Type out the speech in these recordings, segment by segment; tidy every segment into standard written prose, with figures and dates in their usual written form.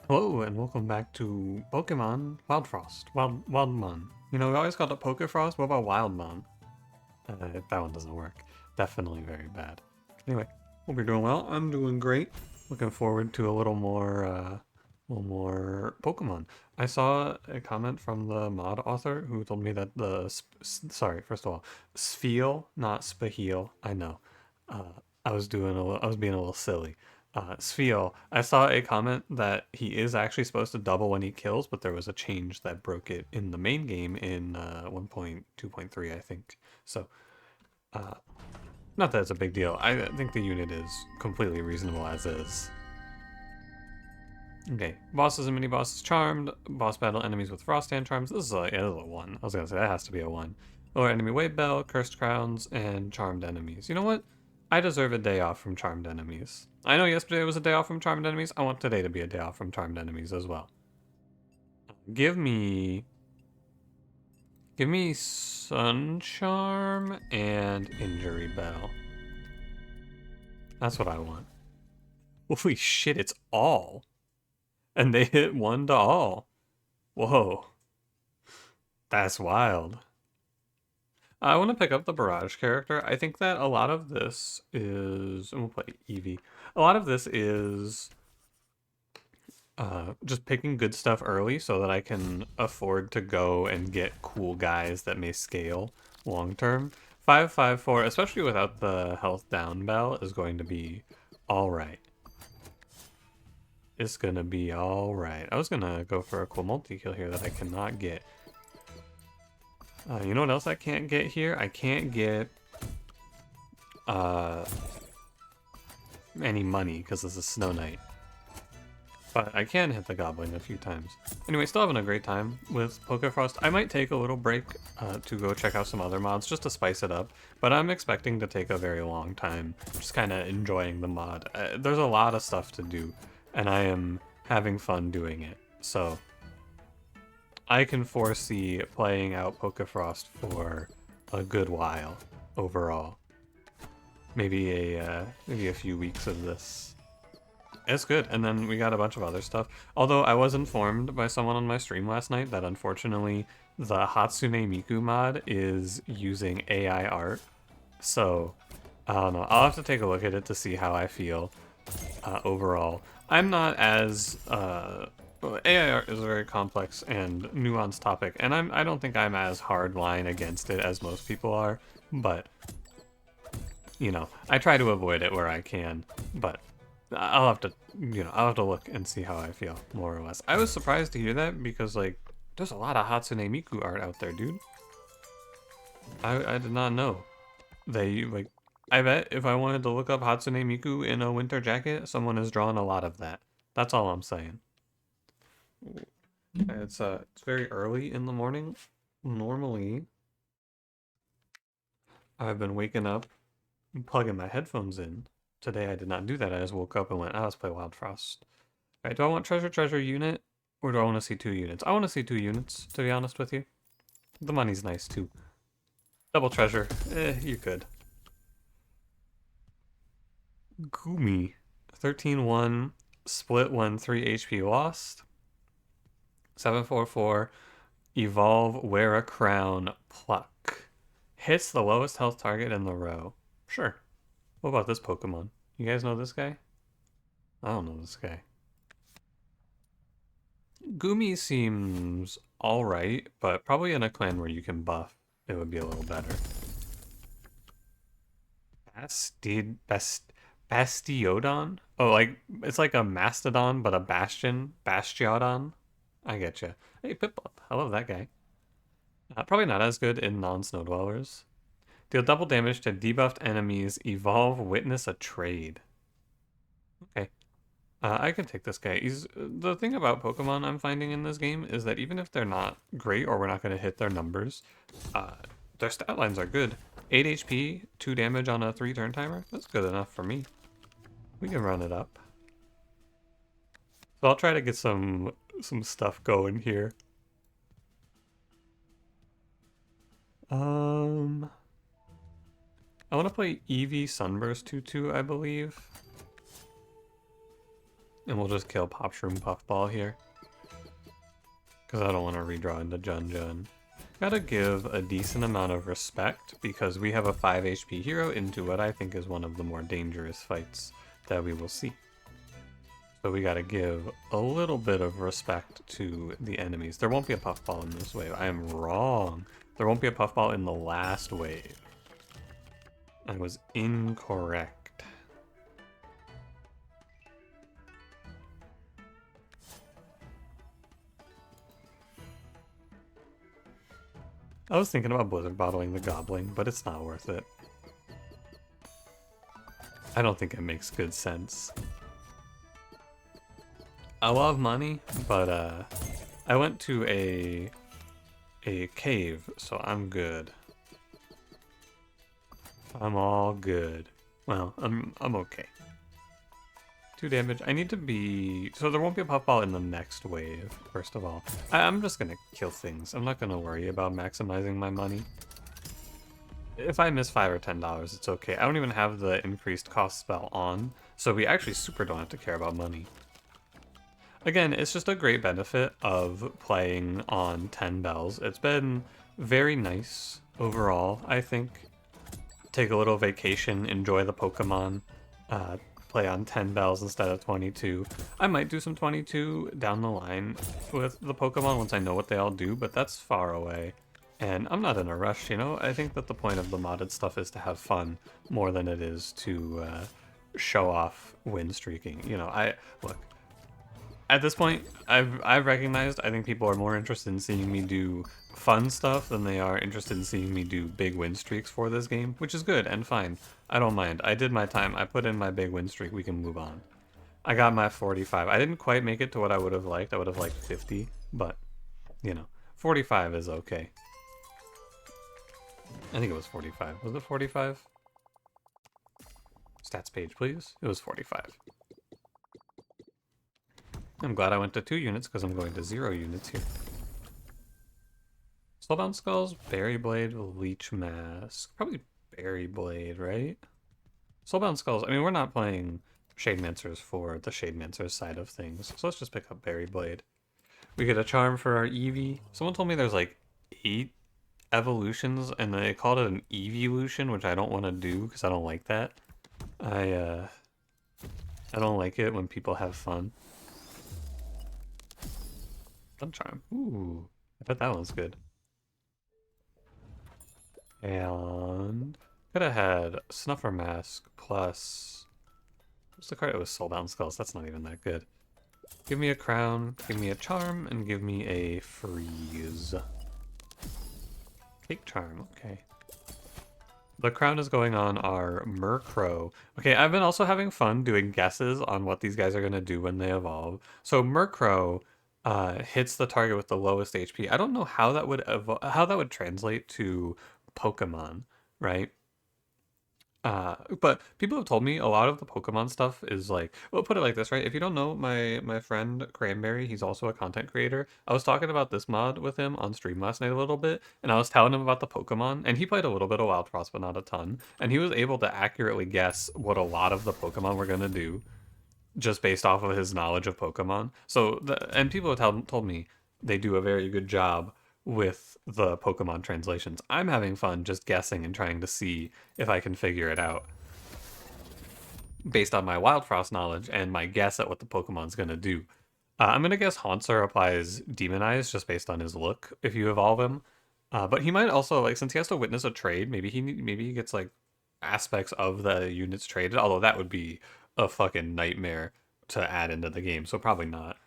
Hello and welcome back to Pokemon Wildfrost. Wildmon. You know, we always called it Pokefrost. What about Wildmon? That one doesn't work. Definitely very bad. Anyway, hope you're doing well. I'm doing great. Looking forward to a little more Pokemon. I saw a comment from the mod author who told me that sorry, first of all, Spheal, not Spaheel. I know. I was being a little silly. Spheal, I saw a comment that he is actually supposed to double when he kills, but there was a change that broke it in the main game in 1.2.3, I think. So, uh, not that it's a big deal. I think the unit is completely reasonable as is. Okay, bosses and mini bosses charmed. Boss battle enemies with frost hand charms. This is a 1. I was gonna say that has to be a 1. Lower enemy weight bell, cursed crowns, and charmed enemies. You know what? I deserve a day off from charmed enemies. I know yesterday was a day off from charmed enemies. I want today to be a day off from charmed enemies as well. Give me sun charm and injury bell. That's what I want. Holy shit, it's all. And they hit 1 to all. Whoa. That's wild. I want to pick up the Barrage character. I think that a lot of this is, and we'll play Eevee. A lot of this is just picking good stuff early so that I can afford to go and get cool guys that may scale long term. 554, especially without the health down bell, is going to be all right. It's gonna be all right. I was gonna go for a cool multi-kill here that I cannot get. You know what else I can't get here? I can't get any money because this is Snow Knight. But I can hit the Goblin a few times. Anyway, still having a great time with Pokefrost. I might take a little break to go check out some other mods just to spice it up, but I'm expecting to take a very long time, just kind of enjoying the mod. There's a lot of stuff to do, and I am having fun doing it. So I can foresee playing out Pokefrost for a good while overall. Maybe a few weeks of this. It's good, and then we got a bunch of other stuff. Although I was informed by someone on my stream last night that unfortunately the Hatsune Miku mod is using AI art. So I don't know. I'll have to take a look at it to see how I feel overall. I'm not as AI art is a very complex and nuanced topic, and I don't think I'm as hard line against it as most people are. But you know, I try to avoid it where I can. But I'll have to, I'll have to look and see how I feel, more or less. I was surprised to hear that because, like, there's a lot of Hatsune Miku art out there, dude. I did not know. Like, I bet if I wanted to look up Hatsune Miku in a winter jacket, someone has drawn a lot of that. That's all I'm saying. It's very early in the morning. Normally, I've been waking up and plugging my headphones in. Today I did not do that. I just woke up and went, let's play Wildfrost. Alright, do I want treasure unit? Or do I want to see 2 units? I want to see 2 units, to be honest with you. The money's nice, too. Double treasure. You could. Gumi. 13-1. Split 1, 3 HP lost. 744. Evolve, wear a crown, pluck. Hits the lowest health target in the row. Sure. What about this Pokemon? You guys know this guy? I don't know this guy. Gumi seems alright, but probably in a clan where you can buff, it would be a little better. Bastiodon? Oh, like, it's like a Mastodon, but a Bastiodon? I get you. Hey, Piplup. I love that guy. Probably not as good in non-snow dwellers. Deal double damage to debuffed enemies. Evolve, witness a trade. Okay. I can take this guy. The thing about Pokemon I'm finding in this game is that even if they're not great or we're not going to hit their numbers, their stat lines are good. 8 HP, 2 damage on a 3 turn timer. That's good enough for me. We can run it up. So I'll try to get some stuff going here. I want to play Eevee Sunburst 2-2, I believe. And we'll just kill Popshroom Puffball here. Because I don't want to redraw into Jun Jun. Gotta give a decent amount of respect because we have a 5 HP hero into what I think is one of the more dangerous fights that we will see. So we gotta give a little bit of respect to the enemies. There won't be a Puffball in this wave. I am wrong. There won't be a Puffball in the last wave. I was incorrect. I was thinking about Blizzard bottling the Goblin, but it's not worth it. I don't think it makes good sense. I love money, but I went to a cave, so I'm good. I'm all good. Well, I'm okay. 2 damage. I need to be... So there won't be a Puffball in the next wave, first of all. I'm just gonna kill things. I'm not gonna worry about maximizing my money. If I miss $5 or $10, it's okay. I don't even have the increased cost spell on, so we actually super don't have to care about money. Again, it's just a great benefit of playing on 10 bells. It's been very nice overall, I think. Take a little vacation, enjoy the Pokemon, play on 10 bells instead of 22. I might do some 22 down the line with the Pokemon once I know what they all do, but that's far away. And I'm not in a rush, you know? I think that the point of the modded stuff is to have fun more than it is to show off win streaking. You know, look, at this point, I've recognized I think people are more interested in seeing me do fun stuff than they are interested in seeing me do big win streaks for this game, which is good and fine. I don't mind. I did my time. I put in my big win streak. We can move on. I got my 45. I didn't quite make it to what I would have liked. I would have liked 50, but, you know, 45 is okay. I think it was 45. Was it 45? Stats page, please. It was 45. I'm glad I went to 2 units because I'm going to 0 units here. Soulbound Skulls, Berry Blade, Leech Mask. Probably Berry Blade, right? Soulbound Skulls, I mean, we're not playing Shademancers for the Shademancers side of things, so let's just pick up Berry Blade. We get a charm for our Eevee. Someone told me there's like 8 evolutions, and they called it an Eeveelution, which I don't want to do because I don't like that. I don't like it when people have fun. Fun charm. Ooh, I bet that one's good. And could have had Snuffer Mask plus... What's the card? It was Soulbound Skulls. That's not even that good. Give me a crown, give me a charm, and give me a freeze. Cake charm, okay. The crown is going on our Murkrow. Okay, I've been also having fun doing guesses on what these guys are going to do when they evolve. So Murkrow hits the target with the lowest HP. I don't know how that would translate to Pokemon, right? But people have told me a lot of the Pokemon stuff is like, well, put it like this, right? If you don't know my friend Cranberry, he's also a content creator. I was talking about this mod with him on stream last night a little bit, and I was telling him about the Pokemon, and he played a little bit of Wildfrost, but not a ton. And he was able to accurately guess what a lot of the Pokemon were gonna do, just based off of his knowledge of Pokemon. So, and people have told me they do a very good job with the Pokemon translations. I'm having fun just guessing and trying to see if I can figure it out based on my Wildfrost knowledge and my guess at what the Pokemon's gonna do. I'm gonna guess Haunter applies Demonize just based on his look if you evolve him. But he might also, like, since he has to witness a trade, maybe he gets like aspects of the units traded, although that would be a fucking nightmare to add into the game, so probably not.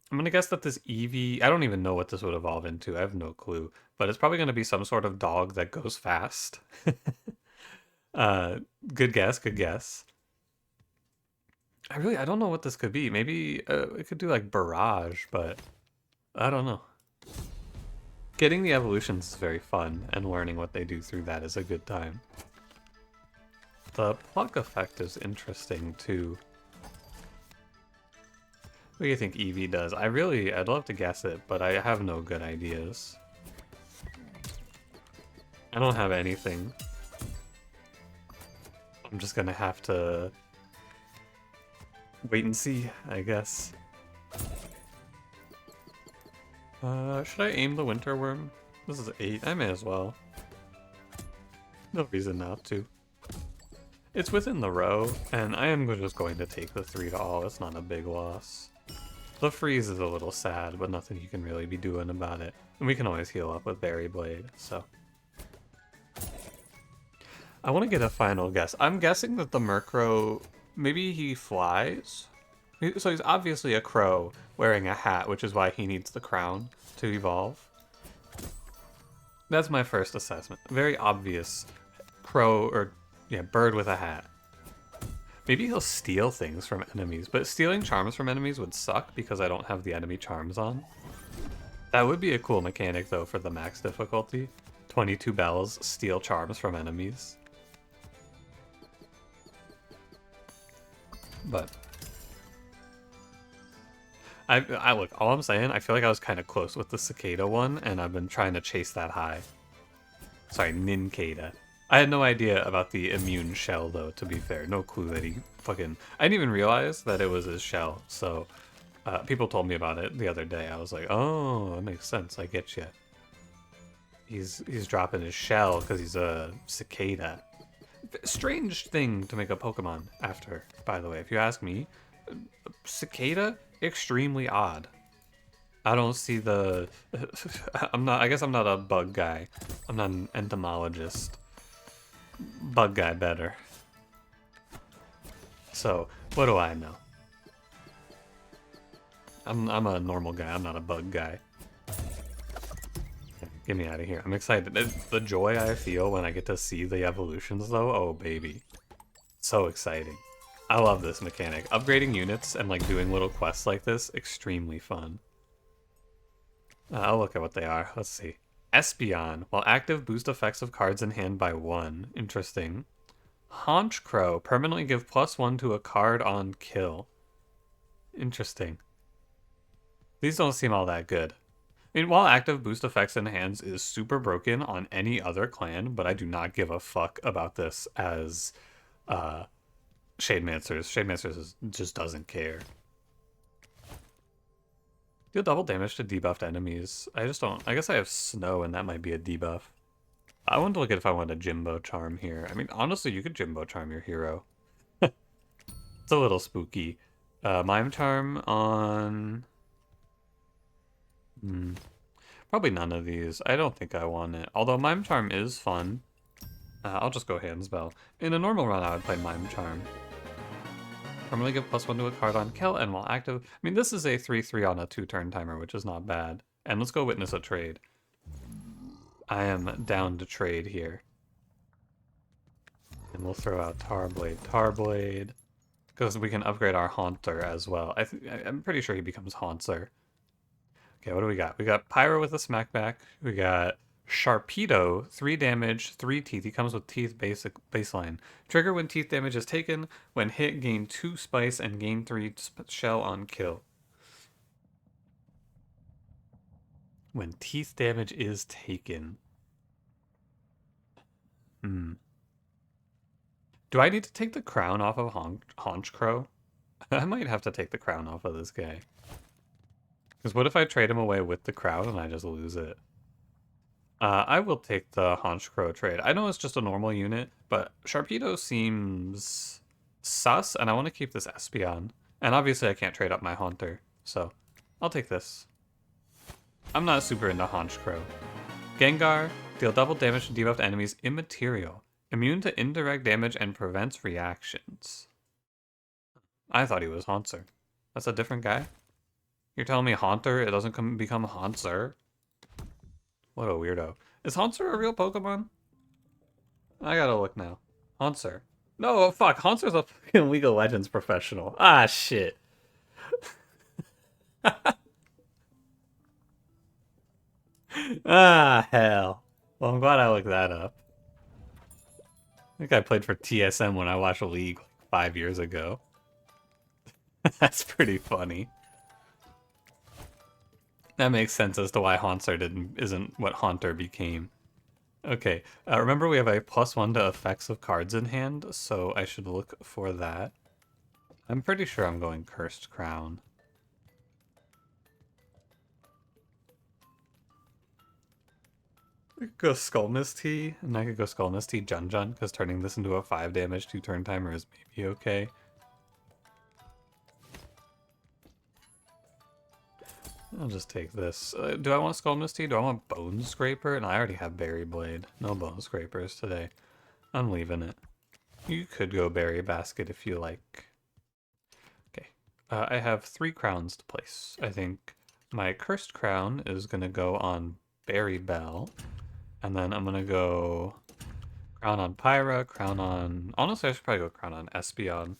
I'm gonna guess that this Eevee, I don't even know what this would evolve into, I have no clue, but it's probably gonna be some sort of dog that goes fast. Good guess, good guess. I don't know what this could be. Maybe it could do like Barrage, but I don't know. Getting the evolutions is very fun, and learning what they do through that is a good time. The pluck effect is interesting too. What do you think Eevee does? I'd love to guess it, but I have no good ideas. I don't have anything. I'm just gonna have to Wait and see, I guess. Should I aim the winter worm? This is 8. I may as well. No reason not to. It's within the row, and I am just going to take the 3 to all. It's not a big loss. The freeze is a little sad, but nothing you can really be doing about it. And we can always heal up with Berry Blade, so. I want to get a final guess. I'm guessing that the Murkrow, maybe he flies? So he's obviously a crow wearing a hat, which is why he needs the crown to evolve. That's my first assessment. Very obvious crow, or yeah, bird with a hat. Maybe he'll steal things from enemies, but stealing charms from enemies would suck because I don't have the enemy charms on. That would be a cool mechanic though for the max difficulty. 22 bells, steal charms from enemies. But I look, all I'm saying, I feel like I was kind of close with the cicada one, and I've been trying to chase that high. Sorry, Nincada. I had no idea about the immune shell, though, to be fair. No clue that he fucking... I didn't even realize that it was his shell, so... people told me about it the other day. I was like, oh, that makes sense. I get you. He's dropping his shell because he's a cicada. Strange thing to make a Pokemon after, by the way, if you ask me. Cicada? Extremely odd. I don't see the... I guess I'm not a bug guy. I'm not an entomologist. Bug guy better. So, what do I know? I'm a normal guy. I'm not a bug guy. Get me out of here. I'm excited. The joy I feel when I get to see the evolutions, though, oh baby. So exciting. I love this mechanic. Upgrading units and like doing little quests like this, extremely fun. I'll look at what they are. Let's see. Espeon. While active, boost effects of cards in hand by 1. Interesting. Haunch Crow. Permanently give +1 to a card on kill. Interesting. These don't seem all that good. I mean, while active, boost effects in hands is super broken on any other clan, but I do not give a fuck about this as Shademancers. Shademancers just doesn't care. Deal double damage to debuffed enemies. I just don't... I guess I have snow and that might be a debuff. I wanted to look at if I want a Jimbo Charm here. I mean, honestly, you could Jimbo Charm your hero. It's a little spooky. Mime Charm on... Probably none of these. I don't think I want it. Although Mime Charm is fun. I'll just go Handspell. In a normal run, I would play Mime Charm. Normally give +1 to a card on kill, and while active... I mean, this is a 3/3 on a 2-turn timer, which is not bad. And let's go witness a trade. I am down to trade here. And we'll throw out Tarblade. Because we can upgrade our Haunter as well. I'm pretty sure he becomes Haunter. Okay, what do we got? We got Pyro with a smackback. We got Sharpedo, 3 damage, 3 teeth. He comes with teeth baseline. Trigger when teeth damage is taken. When hit, gain 2 spice and gain 3 shell on kill. When teeth damage is taken. Do I need to take the crown off of Haunch Crow? I might have to take the crown off of this guy. Because what if I trade him away with the crown and I just lose it? I will take the Haunch Crow trade. I know it's just a normal unit, but Sharpedo seems sus, and I want to keep this Espeon. And obviously I can't trade up my Haunter, so I'll take this. I'm not super into Haunch Crow. Gengar, deal double damage to debuffed enemies, immaterial. Immune to indirect damage and prevents reactions. I thought he was Haunter. That's a different guy? You're telling me Haunter, it doesn't become Haunter? What a weirdo. Is Haunter a real Pokemon? I gotta look now. Haunter. No, fuck. Haunter's a fucking League of Legends professional. Ah, shit. Ah, hell. Well, I'm glad I looked that up. I think I played for TSM when I watched League 5 years ago. That's pretty funny. That makes sense as to why Haunter isn't what Haunter became. Okay, remember we have a +1 to effects of cards in hand, so I should look for that. I'm pretty sure I'm going Cursed Crown. I could go Skull Misty, and I could go Skull Misty Jun Jun, because turning this into a 5 damage 2 turn timer is maybe okay. I'll just take this. Do I want Skull Misty? Do I want Bone Scraper? And I already have Berry Blade. No Bone Scrapers today. I'm leaving it. You could go Berry Basket if you like. Okay. I have 3 crowns to place. I think my Cursed Crown is going to go on Berry Bell. And then I'm going to go Crown on Pyra, Crown on... Honestly, I should probably go Crown on Espeon.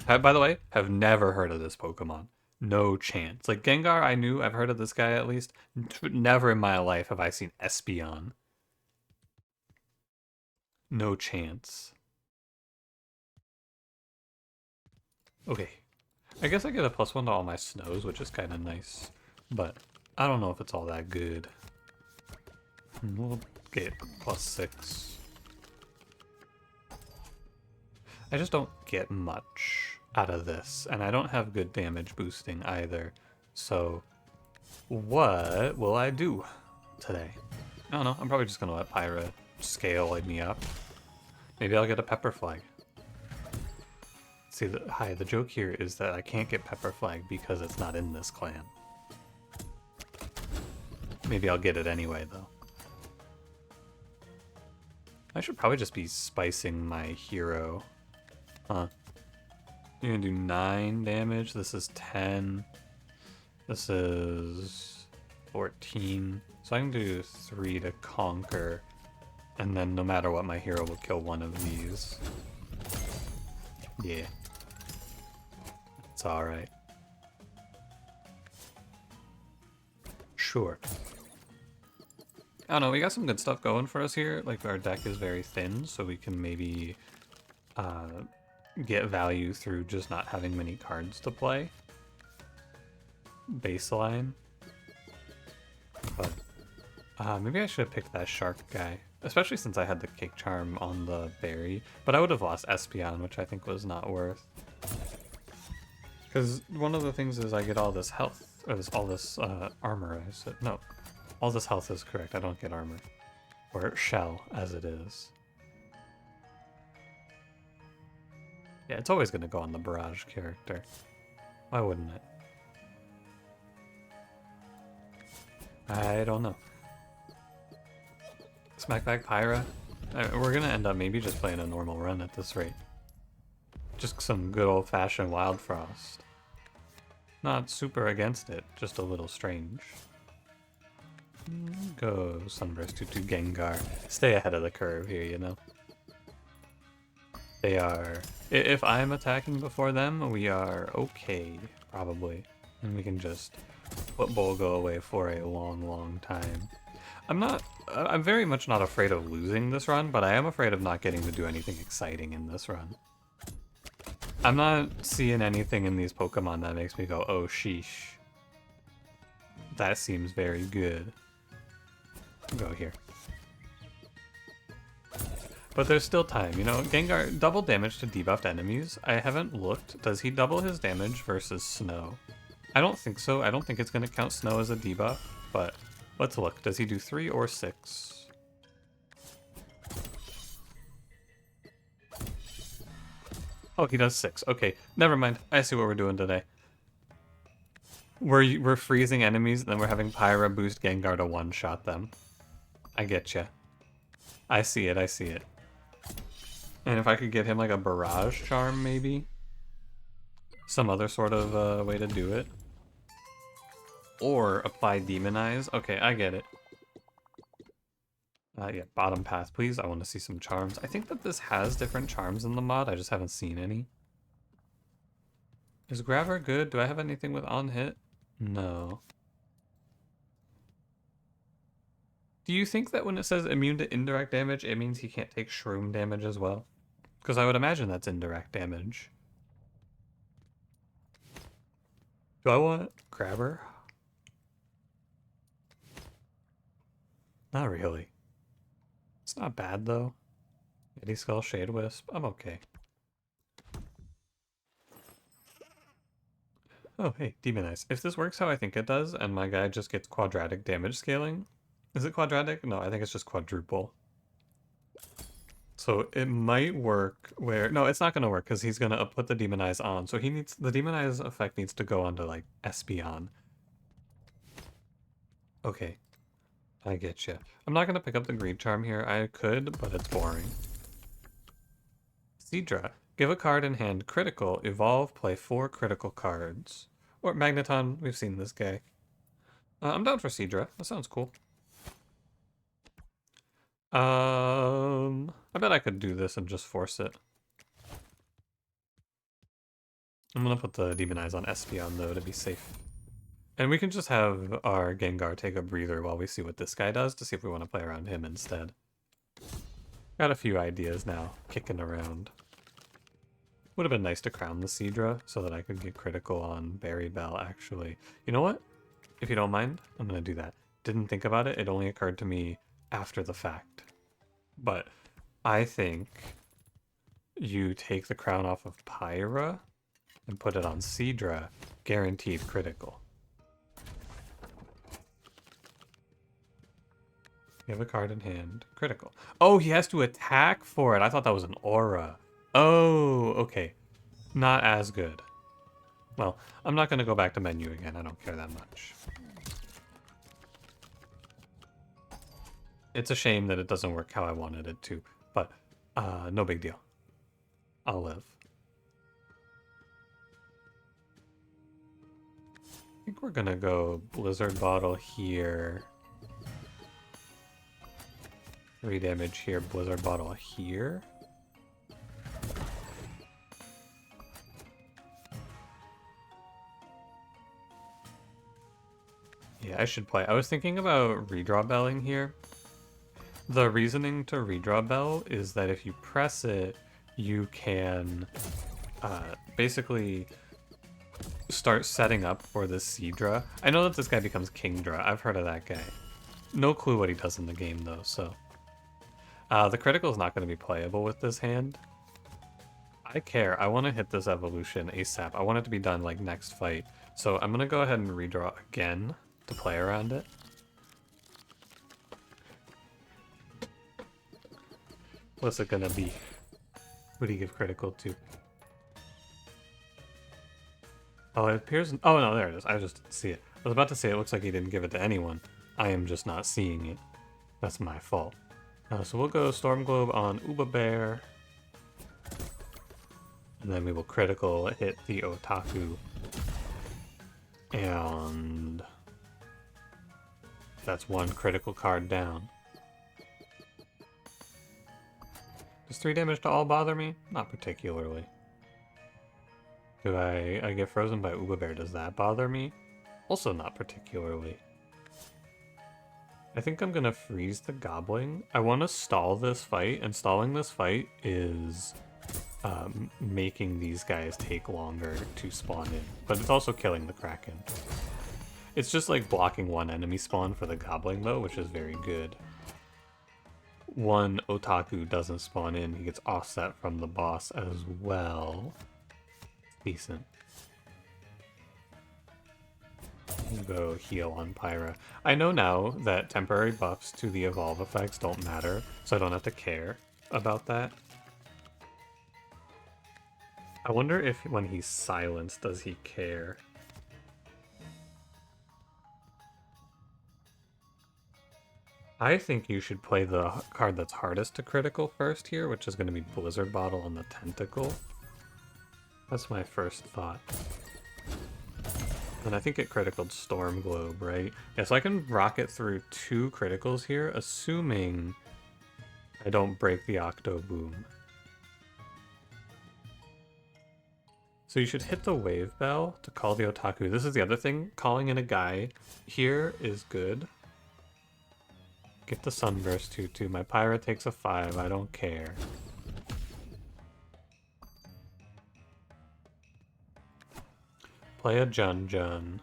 By the way, have never heard of this Pokemon. No chance. Like, Gengar, I knew. I've heard of this guy at least. Never in my life have I seen Espeon. No chance. Okay. I guess I get a +1 to all my snows, which is kind of nice. But I don't know if it's all that good. We'll get +6. I just don't get much out of this, and I don't have good damage boosting either. So what will I do today? I don't know. I'm probably just gonna let Pyra scale me up. Maybe I'll get a Pepper Flag. See, the joke here is that I can't get Pepper Flag because it's not in this clan. Maybe I'll get it anyway, though. I should probably just be spicing my hero. Huh. You're gonna do 9 damage. This is 10. This is 14. So I can do 3 to conquer. And then no matter what, my hero will kill one of these. Yeah. It's alright. Sure. I don't know, we got some good stuff going for us here. Like, our deck is very thin, so we can maybe get value through just not having many cards to play. Baseline. But maybe I should have picked that shark guy. Especially since I had the Kick Charm on the berry. But I would have lost Espeon, which I think was not worth. Because one of the things is I get all this health. Or all this armor. I said, no. All this health is correct. I don't get armor. Or shell, as it is. Yeah, it's always going to go on the Barrage character. Why wouldn't it? I don't know. Smackback Pyra? We're going to end up maybe just playing a normal run at this rate. Just some good old-fashioned Wildfrost. Not super against it, just a little strange. Go Sunburst 2-2 Gengar. Stay ahead of the curve here, you know. They are... If I'm attacking before them, we are okay, probably. And we can just put Bolgo away for a long, long time. I'm very much not afraid of losing this run, but I am afraid of not getting to do anything exciting in this run. I'm not seeing anything in these Pokemon that makes me go, oh sheesh. That seems very good. Go here. But there's still time, you know. Gengar, double damage to debuffed enemies. I haven't looked. Does he double his damage versus Snow? I don't think so. I don't think it's going to count Snow as a debuff, but let's look. Does he do 3 or 6? Oh, he does 6. Okay, never mind. I see what we're doing today. We're freezing enemies, and then we're having Pyra boost Gengar to one-shot them. I get ya. I see it, I see it. And if I could get him like a Barrage Charm, maybe? Some other sort of way to do it. Or apply Demonize. Okay, I get it. Yeah, bottom path, please. I want to see some charms. I think that this has different charms in the mod. I just haven't seen any. Is Graver good? Do I have anything with on hit? No. Do you think that when it says immune to indirect damage, it means he can't take shroom damage as well? Because I would imagine that's indirect damage. Do I want Grabber? Not really. It's not bad though. Eddie Skull, Shade Wisp. I'm okay. Oh, hey, demonize. If this works how I think it does, and my guy just gets quadratic damage scaling, is it quadratic? No, I think it's just quadruple. So it might work where, no, it's not going to work because he's going to put the demonize on. So he needs, the demonize effect needs to go onto like Espeon. Okay, I get you. I'm not going to pick up the greed charm here. I could, but it's boring. Seadra. Give a card in hand critical, evolve, play 4 critical cards. Or Magneton, we've seen this guy. I'm down for Seadra. That sounds cool. I bet I could do this and just force it. I'm gonna put the demonize on Espeon though to be safe. And we can just have our Gengar take a breather while we see what this guy does to see if we want to play around him instead. Got a few ideas now, kicking around. Would have been nice to crown the Seadra so that I could get critical on Berry Bell actually. You know what? If you don't mind, I'm gonna do that. Didn't think about it, it only occurred to me after the fact. But I think you take the crown off of Pyra and put it on Seadra, guaranteed critical. You have a card in hand, critical. Oh, he has to attack for it. I thought that was an aura. Oh, okay. Not as good. Well, I'm not going to go back to menu again. I don't care that much. It's a shame that it doesn't work how I wanted it to, but no big deal. I'll live. I think we're gonna go Blizzard Bottle here. 3 damage here, Blizzard Bottle here. Yeah, I should play. I was thinking about redraw belling here. The reasoning to redraw bell is that if you press it, you can basically start setting up for this Seadra. I know that this guy becomes Kingdra. I've heard of that guy. No clue what he does in the game though, so. The critical is not going to be playable with this hand. I care. I want to hit this evolution ASAP. I want it to be done like next fight. So I'm going to go ahead and redraw again to play around it. What's it gonna be? Who do you give critical to? Oh, it appears... Oh, no, there it is. I just didn't see it. I was about to say it looks like he didn't give it to anyone. I am just not seeing it. That's my fault. So we'll go Storm Globe on Uba Bear. And then we will critical hit the Otaku. And... that's 1 critical card down. Does 3 damage to all bother me? Not particularly. Do I get frozen by Uba Bear? Does that bother me? Also not particularly. I think I'm gonna freeze the Goblin. I want to stall this fight, and stalling this fight is making these guys take longer to spawn in. But it's also killing the Kraken. It's just like blocking 1 enemy spawn for the Goblin though, which is very good. 1 Otaku doesn't spawn in, he gets offset from the boss as well. Decent. We'll go heal on Pyra. I know now that temporary buffs to the evolve effects don't matter, so I don't have to care about that. I wonder if when he's silenced, does he care? I think you should play the card that's hardest to critical first here, which is going to be Blizzard Bottle on the Tentacle. That's my first thought. And I think it criticaled Storm Globe, right? Yeah, so I can rocket through 2 criticals here, assuming I don't break the Octo Boom. So you should hit the Wave Bell to call the Otaku. This is the other thing. Calling in a guy here is good. Get the Sunburst 2-2. My Pyra takes a 5. I don't care. Play a Jun Jun.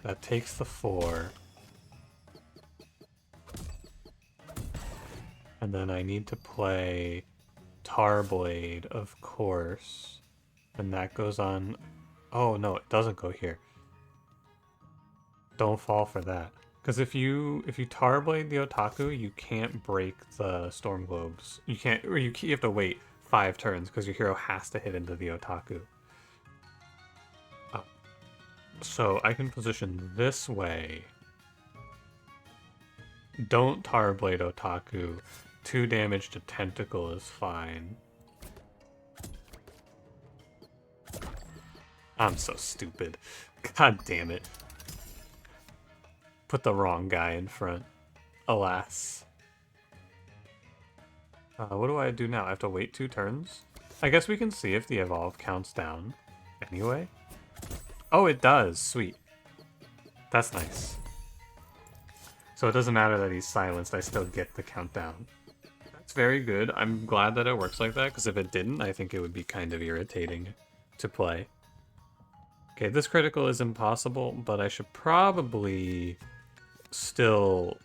That takes the 4. And then I need to play Tarblade, of course. And that goes on... Oh, no, it doesn't go here. don't fall for that. Because if you Tarblade the Otaku, you can't break the Storm Globes. You can't, or you have to wait 5 turns because your hero has to hit into the Otaku. So I can position this way. Don't Tarblade Otaku. 2 damage to Tentacle is fine. I'm so stupid. God damn it. Put the wrong guy in front. Alas. What do I do now? I have to wait 2 turns? I guess we can see if the evolve counts down. Anyway. Oh, it does. Sweet. That's nice. So it doesn't matter that he's silenced, I still get the countdown. That's very good. I'm glad that it works like that, because if it didn't, I think it would be kind of irritating to play. Okay, this critical is impossible, but I should probably still...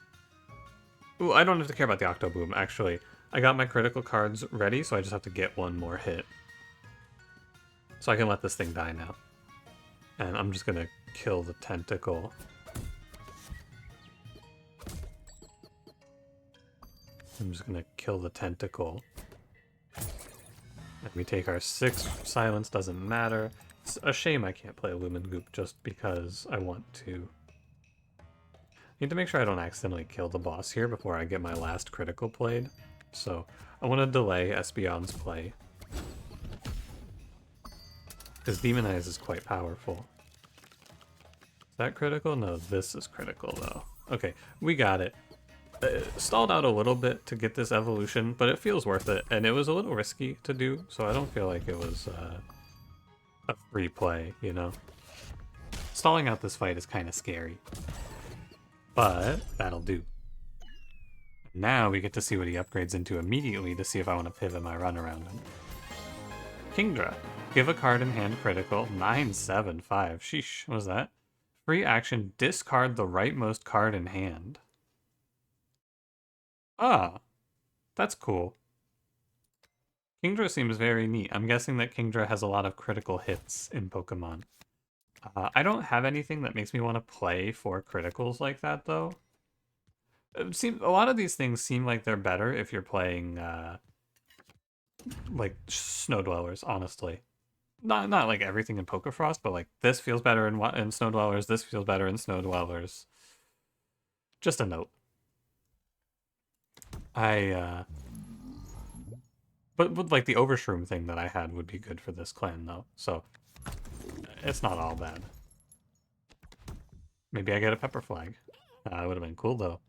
Ooh, I don't have to care about the Octoboom, actually. I got my critical cards ready, so I just have to get 1 more hit. So I can let this thing die now. And I'm just gonna kill the Tentacle. I'm just gonna kill the Tentacle. And we take our 6. Silence doesn't matter. It's a shame I can't play Lumen Goop just because I want to. Need to make sure I don't accidentally kill the boss here before I get my last critical played. So I want to delay Espeon's play. Because Demonize is quite powerful. Is that critical? No, this is critical though. Okay, we got it. Stalled out a little bit to get this evolution, but it feels worth it. And it was a little risky to do, so I don't feel like it was a free play, you know? Stalling out this fight is kind of scary. But that'll do. Now we get to see what he upgrades into immediately to see if I want to pivot my run around him. Kingdra. Give a card in hand critical. 975. Sheesh. What was that? Free action. Discard the rightmost card in hand. Ah. That's cool. Kingdra seems very neat. I'm guessing that Kingdra has a lot of critical hits in Pokemon. I don't have anything that makes me want to play for criticals like that, though. A lot of these things seem like they're better if you're playing, like, Snow Dwellers, honestly. Not like everything in Pokefrost, but, like, this feels better in Snow Dwellers, this feels better in Snow Dwellers. Just a note. But with, like, the Overshroom thing that I had would be good for this clan, though, so... It's not all bad. Maybe I get a pepper flag. It would have been cool though.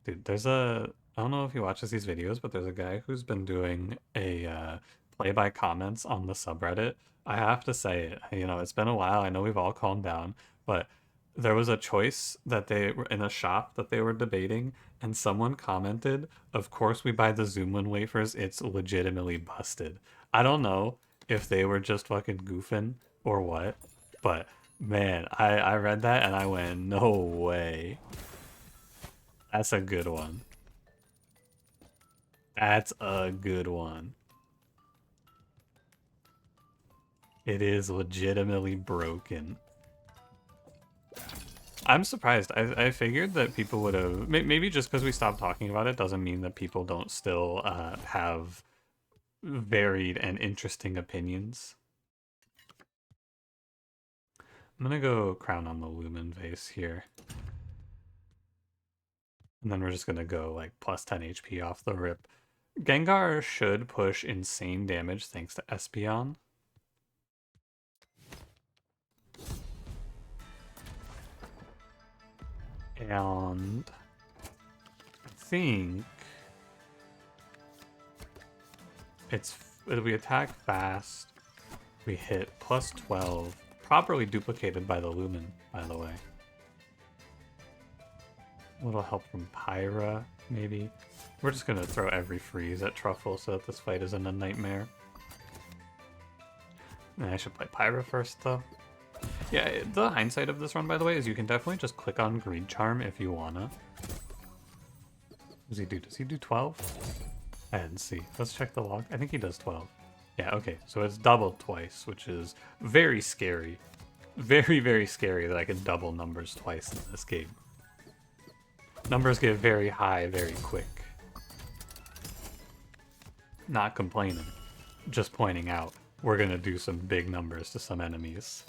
Dude, there's a... I don't know if he watches these videos, but there's a guy who's been doing a play by comments on the subreddit. I have to say it. You know, it's been a while. I know we've all calmed down, but there was a choice that they were in a shop that they were debating, and someone commented, "Of course we buy the Zoomlin wafers. It's legitimately busted." I don't know if they were just fucking goofing or what, but man, I read that and I went, no way. That's a good one. That's a good one. It is legitimately broken. I'm surprised. I figured that people would have... Maybe just because we stopped talking about it doesn't mean that people don't still have varied and interesting opinions. I'm gonna go Crown on the Lumen Vase here. And then we're just gonna go like plus 10 HP off the rip. Gengar should push insane damage thanks to Espeon. And I think it'll be attack fast. We hit plus 12. Properly duplicated by the Lumen, by the way. A little help from Pyra, maybe. We're just gonna throw every freeze at Truffle so that this fight isn't a nightmare. And I should play Pyra first, though. Yeah, the hindsight of this run, by the way, is you can definitely just click on Greed Charm if you wanna. What does he do? Does he do 12? I didn't see. Let's check the log. I think he does 12. Yeah, okay, so it's doubled twice, which is very scary. very, very scary that I can double numbers twice in this game. Numbers get very high very quick. Not complaining, just pointing out we're gonna do some big numbers to some enemies.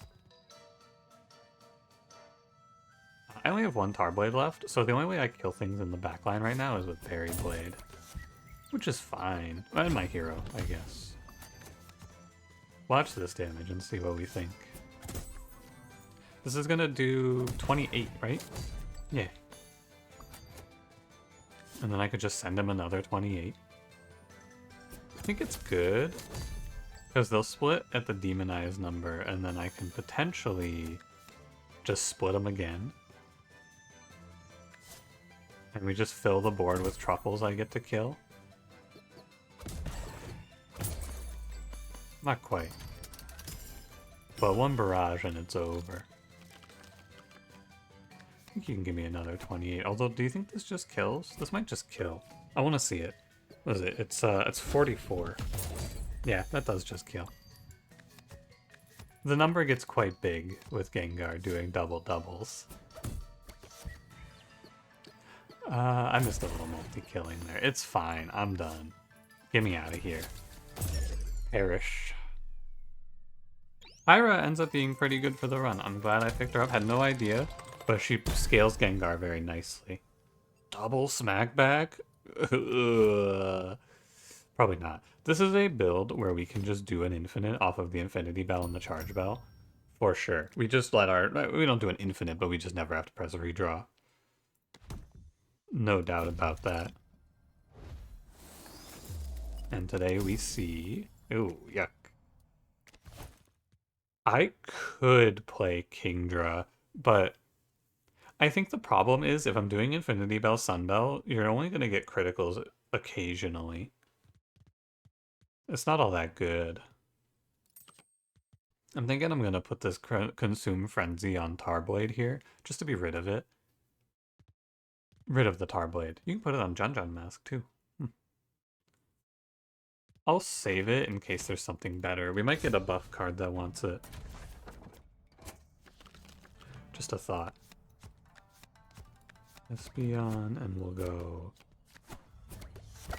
I only have one Tar Blade left, so the only way I kill things in the backline right now is with Berry Blade. Which is fine. And my hero, I guess. Watch this damage and see what we think. This is gonna do 28, right? Yeah. And then I could just send him another 28. I think it's good. Because they'll split at the demonized number, and then I can potentially just split them again. And we just fill the board with truffles I get to kill. Not quite. But one barrage and it's over. I think you can give me another 28. Although, do you think this just kills? This might just kill. I want to see it. What is it? It's 44. Yeah, that does just kill. The number gets quite big with Gengar doing double doubles. I missed a little multi-killing there. It's fine. I'm done. Get me out of here. Perish. Pyra ends up being pretty good for the run. I'm glad I picked her up. Had no idea, but she scales Gengar very nicely. Double smack back? Probably not. This is a build where we can just do an infinite off of the Infinity Bell and the Charge Bell. For sure. We just let our... We don't do an infinite, but we just never have to press a redraw. No doubt about that. And today we see... Ooh, yuck. I could play Kingdra, but I think the problem is if I'm doing Infinity Bell, Sunbell, you're only going to get criticals occasionally. It's not all that good. I'm thinking I'm going to put this Consume Frenzy on Tarblade here, just to be rid of it. Rid of the Tarblade. You can put it on Jun Mask too. I'll save it in case there's something better. We might get a buff card that wants it. Just a thought. Espeon, and we'll go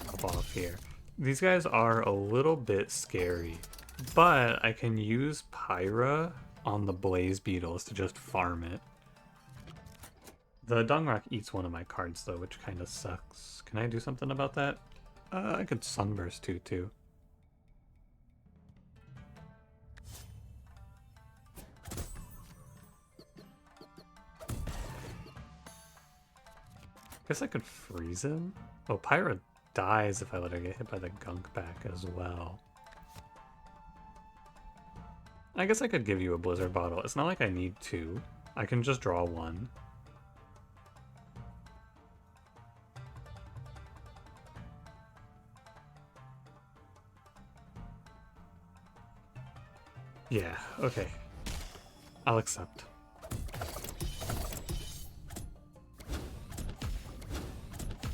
up off here. These guys are a little bit scary, but I can use Pyra on the Blaze Beetles to just farm it. The Dungrock eats one of my cards though, which kind of sucks. Can I do something about that? I could Sunburst too. Guess I could freeze him? Oh, Pyra dies if I let her get hit by the Gunk back as well. I guess I could give you a Blizzard Bottle. It's not like I need two. I can just draw one. Yeah, okay. I'll accept.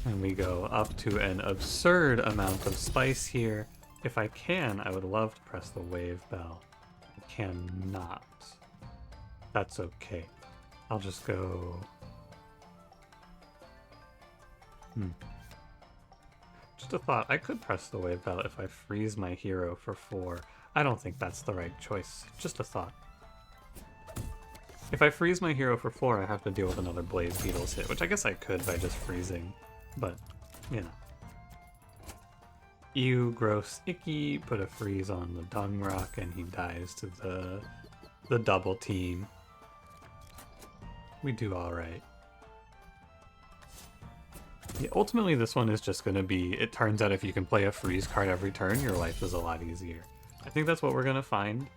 And we go up to an absurd amount of spice here. If I can, I would love to press the Wave Bell. I cannot. That's okay. I'll just go... Just a thought, I could press the Wave Bell if I freeze my hero for 4. I don't think that's the right choice. Just a thought. If I freeze my hero for 4, I have to deal with another Blaze Beetles hit, which I guess I could by just freezing. But, you know. Ew, gross, icky, put a freeze on the Dungrock and he dies to the double team. We do alright. Yeah, ultimately this one is just going to be, it turns out if you can play a freeze card every turn, your life is a lot easier. I think that's what we're going to find.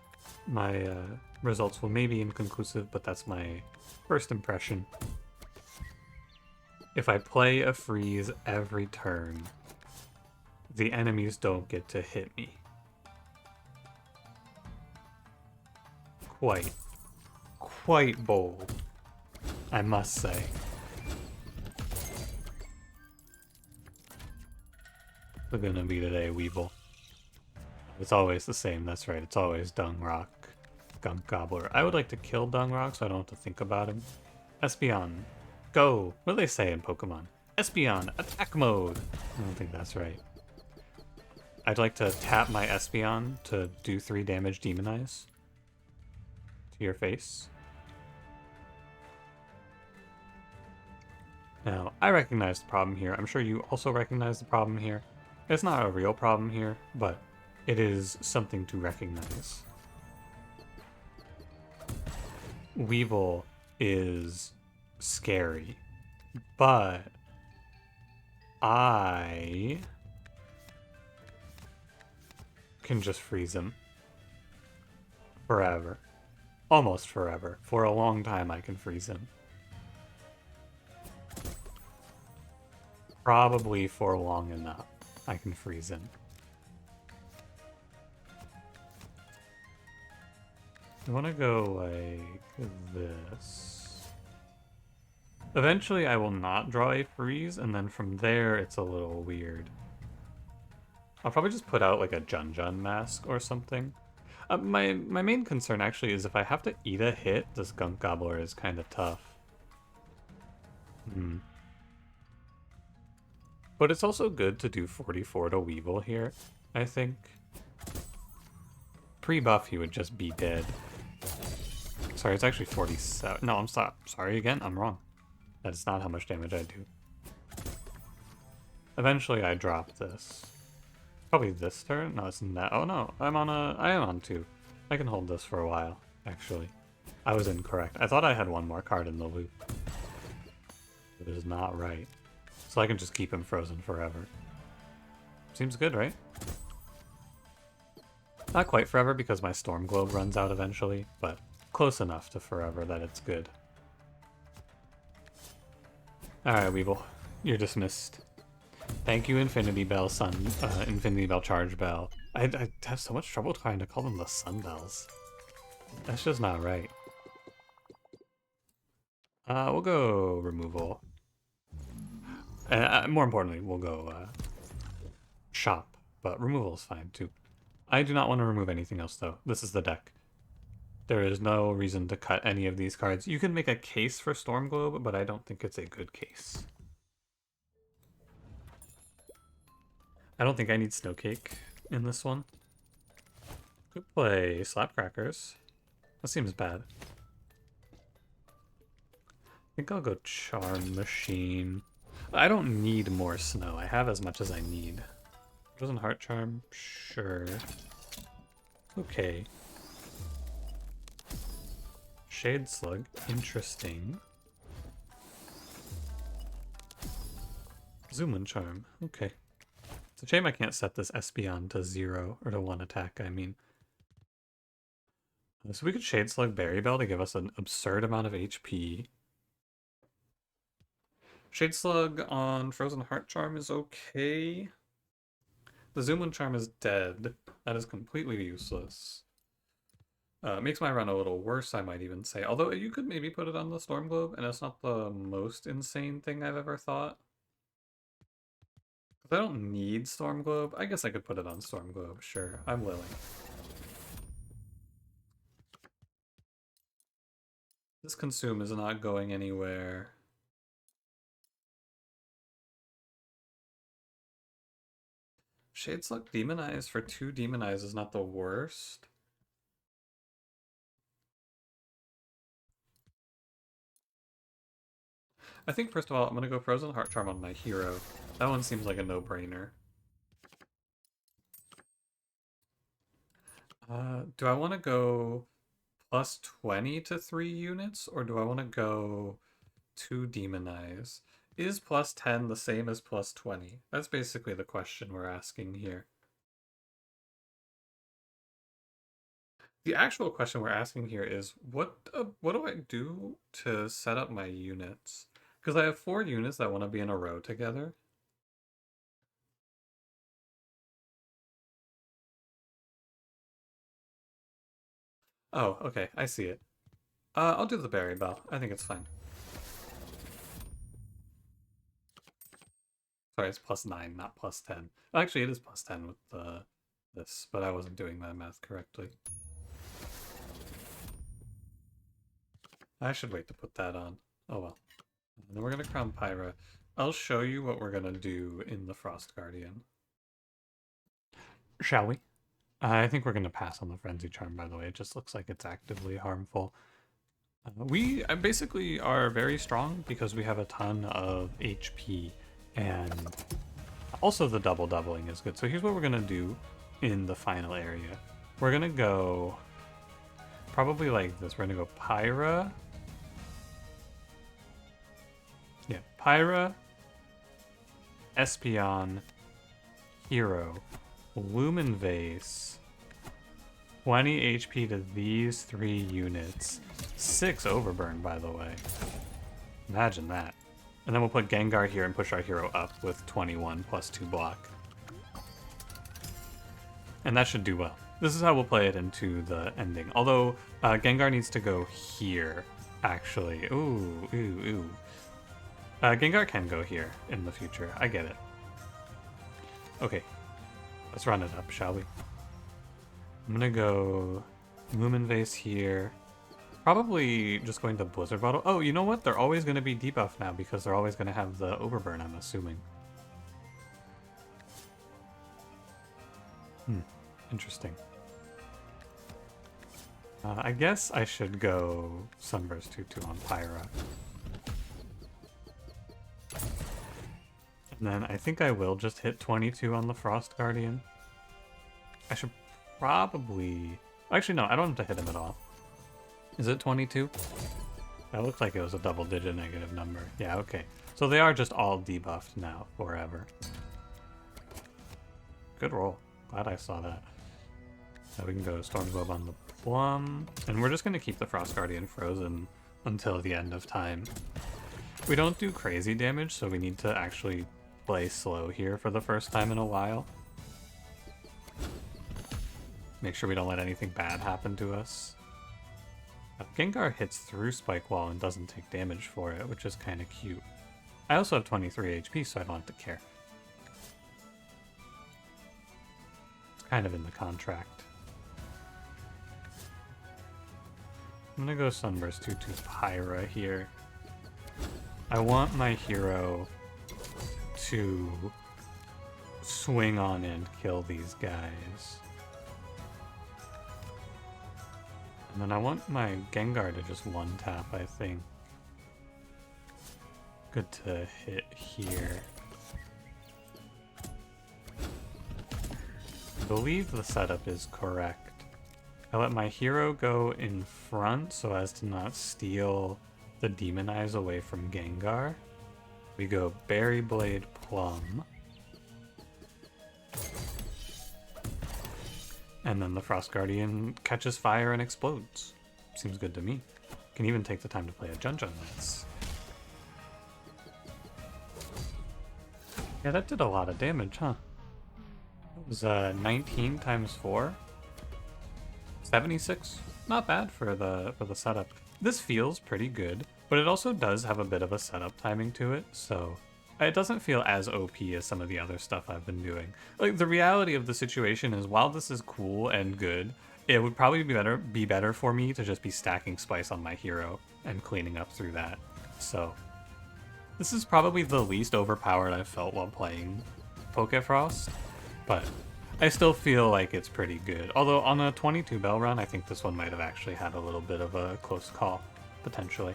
My results will maybe be inconclusive, but that's my first impression. If I play a freeze every turn, the enemies don't get to hit me. Quite bold, I must say. We're gonna be today, Weevil. It's always the same, that's right, it's always Dungrock. Gunk Gobbler. I would like to kill Dungrock so I don't have to think about him. Espeon, go! What do they say in Pokemon? Espeon, attack mode! I don't think that's right. I'd like to tap my Espeon to do 3 damage Demonize to your face. Now, I recognize the problem here. I'm sure you also recognize the problem here. It's not a real problem here, but it is something to recognize. Weevil is scary, but I can just freeze him forever. Almost forever. For a long time I can freeze him. Probably for long enough I can freeze him. I want to go like this. Eventually I will not draw a freeze, and then from there it's a little weird. I'll probably just put out like a Jun mask or something. My main concern actually is if I have to eat a hit, this Gunk Gobbler is kind of tough. But it's also good to do 44 to Weevil here, I think. Pre-buff he would just be dead. Sorry, it's actually 47. No, sorry again, I'm wrong. That is not how much damage I do. Eventually I drop this. Probably this turn? No, it's not. Oh no, I am on 2. I can hold this for a while, actually. I was incorrect. I thought I had one more card in the loop. It is not right. So I can just keep him frozen forever. Seems good, right? Not quite forever because my Storm Globe runs out eventually, but close enough to forever that it's good. Alright, Weevil. You're dismissed. Thank you, Infinity Bell Infinity Bell Charge Bell. I have so much trouble trying to call them the Sun Bells. That's just not right. We'll go removal. More importantly, we'll go shop, but removal is fine too. I do not want to remove anything else though. This is the deck. There is no reason to cut any of these cards. You can make a case for Storm Globe, but I don't think it's a good case. I don't think I need Snowcake in this one. Could play Slapcrackers. That seems bad. I think I'll go Charm Machine. I don't need more snow. I have as much as I need. Frozen Heart Charm? Sure. Okay. Shade Slug. Interesting. Zoom Charm. Okay. It's a shame I can't set this Espeon to 0, or to 1 attack, I mean. So we could Shade Slug Berry Bell to give us an absurd amount of HP. Shade Slug on Frozen Heart Charm is okay. The Zoom Charm is dead. That is completely useless. Makes my run a little worse, I might even say. Although you could maybe put it on the Storm Globe, and it's not the most insane thing I've ever thought. If I don't need Storm Globe, I guess I could put it on Storm Globe. Sure, I'm willing. This Consume is not going anywhere. Shade Slug Demonize for 2 Demonize is not the worst. I think first of all, I'm going to go Frozen Heart Charm on my hero. That one seems like a no-brainer. Do I want to go plus 20 to 3 units, or do I want to go 2 Demonize? Is plus 10 the same as plus 20? That's basically the question we're asking here. The actual question we're asking here is, what do I do to set up my units? Because I have 4 units that want to be in a row together. Oh, okay, I see it. I'll do the Berry Bell. I think it's fine. Sorry, it's plus 9, not plus 10. Actually, it is plus 10 with this, but I wasn't doing that math correctly. I should wait to put that on. Oh well. And then we're gonna crown Pyra. I'll show you what we're gonna do in the Frost Guardian. Shall we? I think we're gonna pass on the Frenzy Charm, by the way. It just looks like it's actively harmful. We basically are very strong because we have a ton of HP, and also the doubling is good. So here's what we're gonna do in the final area. We're gonna go probably like this. We're gonna go Pyra. Yeah, Pyra, Espeon, Hero, Lumen Vase, 20 HP to these 3 units. 6 Overburn, by the way. Imagine that. And then we'll put Gengar here and push our hero up with 21 plus 2 block. And that should do well. This is how we'll play it into the ending. Although, Gengar needs to go here, actually. Ooh. Gengar can go here in the future. I get it. Okay. Let's run it up, shall we? I'm gonna go Lumen Vase here. Probably just going to Blizzard Bottle. Oh, you know what? They're always going to be debuffed now because they're always going to have the Overburn, I'm assuming. Interesting. I guess I should go Sunburst 2-2 on Pyra. And then I think I will just hit 22 on the Frost Guardian. I should probably... Actually, no, I don't have to hit him at all. Is it 22? That looked like it was a double-digit negative number. Yeah, okay. So they are just all debuffed now, forever. Good roll. Glad I saw that. Now we can go Storm Globe on the Plum. And we're just going to keep the Frost Guardian frozen until the end of time. We don't do crazy damage, so we need to actually play slow here for the first time in a while. Make sure we don't let anything bad happen to us. Gengar hits through Spike Wall and doesn't take damage for it, which is kind of cute. I also have 23 HP, so I don't have to care. It's kind of in the contract. I'm gonna go Sunburst 2-2 Pyra here. I want my hero to swing on and kill these guys. And then I want my Gengar to just one-tap, I think. Good to hit here. I believe the setup is correct. I let my hero go in front so as to not steal the Demon Eyes away from Gengar. We go Berry Blade Plum. And then the Frost Guardian catches fire and explodes. Seems good to me. Can even take the time to play a Jun Lance. Yeah, that did a lot of damage, huh? It was 19 times 4. 76. Not bad for the setup. This feels pretty good, but it also does have a bit of a setup timing to it, so it doesn't feel as OP as some of the other stuff I've been doing. Like, the reality of the situation is, while this is cool and good, it would probably be better for me to just be stacking spice on my hero and cleaning up through that. So this is probably the least overpowered I've felt while playing Pokefrost, but I still feel like it's pretty good. Although on a 22 bell run, I think this one might have actually had a little bit of a close call, potentially.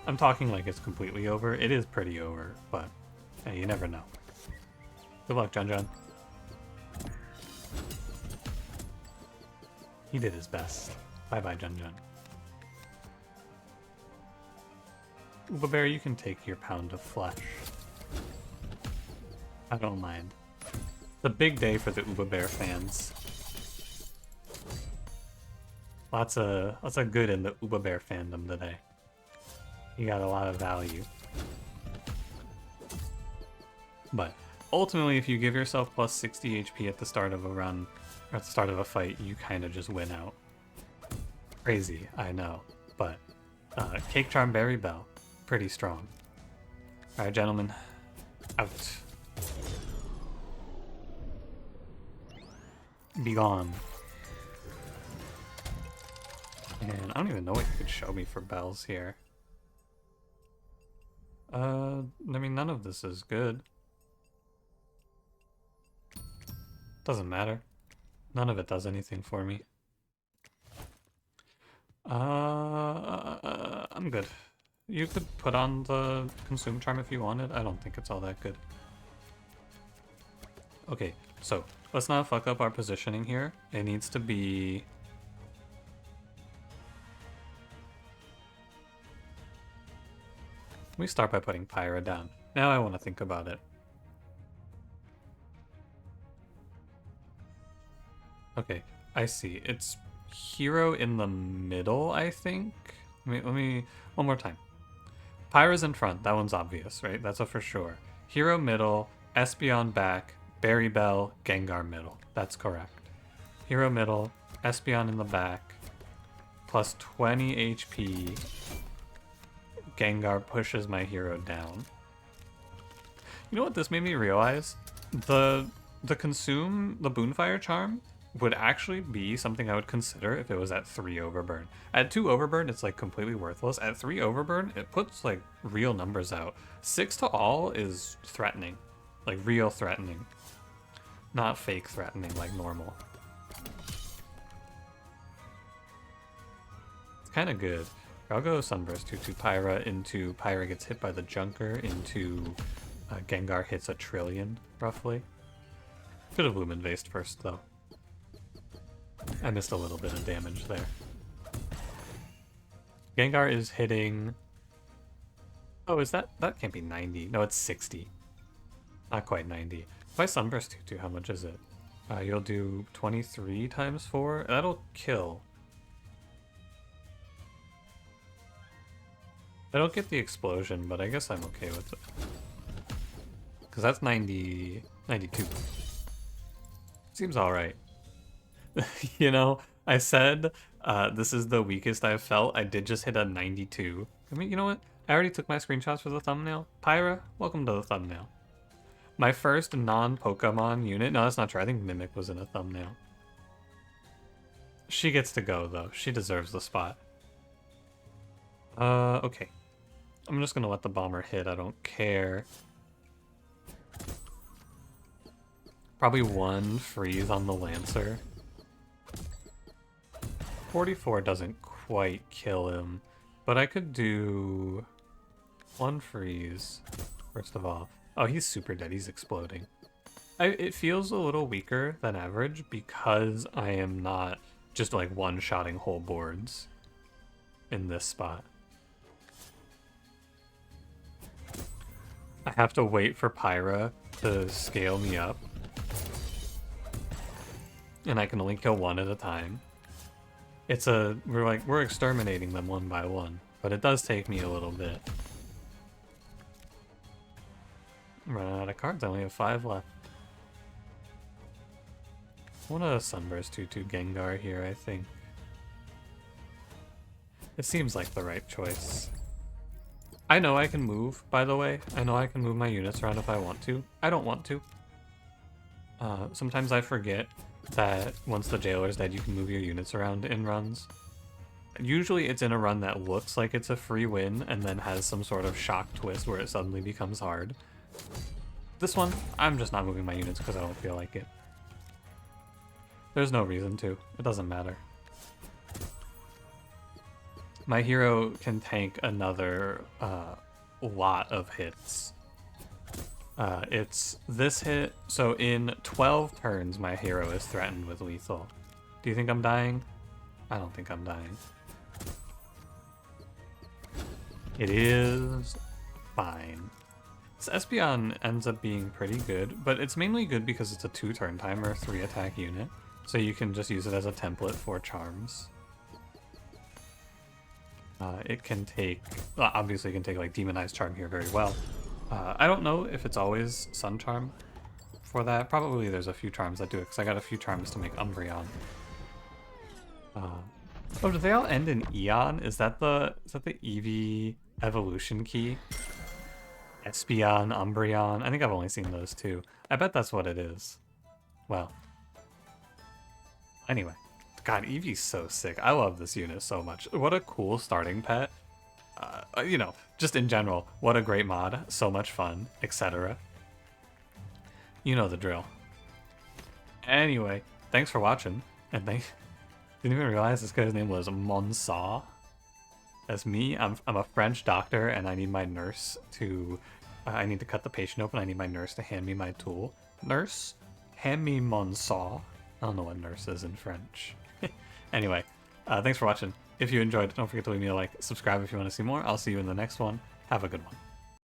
I'm talking like it's completely over. It is pretty over, but hey, you never know. Good luck, Jun. He did his best. Bye-bye, Jun. Uba Bear, you can take your pound of flesh. I don't mind. It's a big day for the Uba Bear fans. Lots of good in the Uba Bear fandom today. You got a lot of value. But ultimately, if you give yourself plus 60 HP at the start of a run, or at the start of a fight, you kind of just win out. Crazy, I know. But Cake Charm Berry Bell, pretty strong. Alright, gentlemen. Out. Be gone. Man, I don't even know what you could show me for bells here. I mean, none of this is good. Doesn't matter. None of it does anything for me. I'm good. You could put on the consume charm if you wanted. I don't think it's all that good. Okay, so let's not fuck up our positioning here. It needs to be... We start by putting Pyra down. Now I want to think about it. Okay, I see. It's hero in the middle, I think. Let me one more time. Pyra's in front. That one's obvious, right? That's a for sure. Hero middle, Espeon back, Berry Bell, Gengar middle. That's correct. Hero middle, Espeon in the back, plus 20 HP. Gengar pushes my hero down. You know what this made me realize? The consume, the Boonfire charm would actually be something I would consider if it was at 3 overburn. At 2 overburn, it's like completely worthless. At 3 overburn, it puts like real numbers out. 6 to all is threatening, like real threatening, not fake threatening like normal. It's kind of good. I'll go Sunburst to Pyra into Pyra gets hit by the Junker into Gengar hits a trillion, roughly. Could have Lumen Vased first, though. I missed a little bit of damage there. Gengar is hitting... Oh, is that... That can't be 90. No, it's 60. Not quite 90. If I Sunburst Tutu, how much is it? You'll do 23 times 4? That'll kill. I don't get the explosion, but I guess I'm okay with it. Because that's 92. Seems alright. You know, I said this is the weakest I've felt. I did just hit a 92. I mean, you know what? I already took my screenshots for the thumbnail. Pyra, welcome to the thumbnail. My first non-Pokemon unit. No, that's not true. I think Mimic was in a thumbnail. She gets to go, though. She deserves the spot. Okay. I'm just gonna let the bomber hit. I don't care. Probably one freeze on the Lancer. 44 doesn't quite kill him, but I could do one freeze, first of all. Oh, he's super dead. He's exploding. It feels a little weaker than average because I am not just like one-shotting whole boards in this spot. I have to wait for Pyra to scale me up. And I can only kill one at a time. We're exterminating them one by one, but it does take me a little bit. I'm running out of cards. I only have 5 left. I want a Sunburst 2/2 Gengar here, I think. It seems like the right choice. I know I can move, by the way. I know I can move my units around if I want to. I don't want to. Sometimes I forget that once the Jailer's dead, you can move your units around in runs. Usually it's in a run that looks like it's a free win and then has some sort of shock twist where it suddenly becomes hard. This one, I'm just not moving my units because I don't feel like it. There's no reason to. It doesn't matter. My hero can tank another lot of hits. It's this hit, so in 12 turns my hero is threatened with lethal. Do you think I'm dying? I don't think I'm dying. It is fine. This Espeon ends up being pretty good, but it's mainly good because it's a 2-turn timer, 3-attack unit, so you can just use it as a template for charms. It can take, well, obviously it can take like Demonized Charm here very well. I don't know if it's always Sun Charm for that. Probably there's a few charms that do it, because I got a few charms to make Umbreon. Oh, do they all end in Eon? Is that the Eevee evolution key? Espeon, Umbreon. I think I've only seen those two. I bet that's what it is. Well. Anyway. God, Eevee's so sick. I love this unit so much. What a cool starting pet. You know, just in general, what a great mod. So much fun, etc. You know the drill. Anyway, thanks for watching. And didn't even realize this guy's name was Monsar. That's me. I'm a French doctor, and I need my nurse to... I need to cut the patient open. I need my nurse to hand me my tool. Nurse, hand me mon saw. I don't know what nurse is in French. Anyway, thanks for watching. If you enjoyed, don't forget to leave me a like, subscribe if you want to see more. I'll see you in the next one. Have a good one.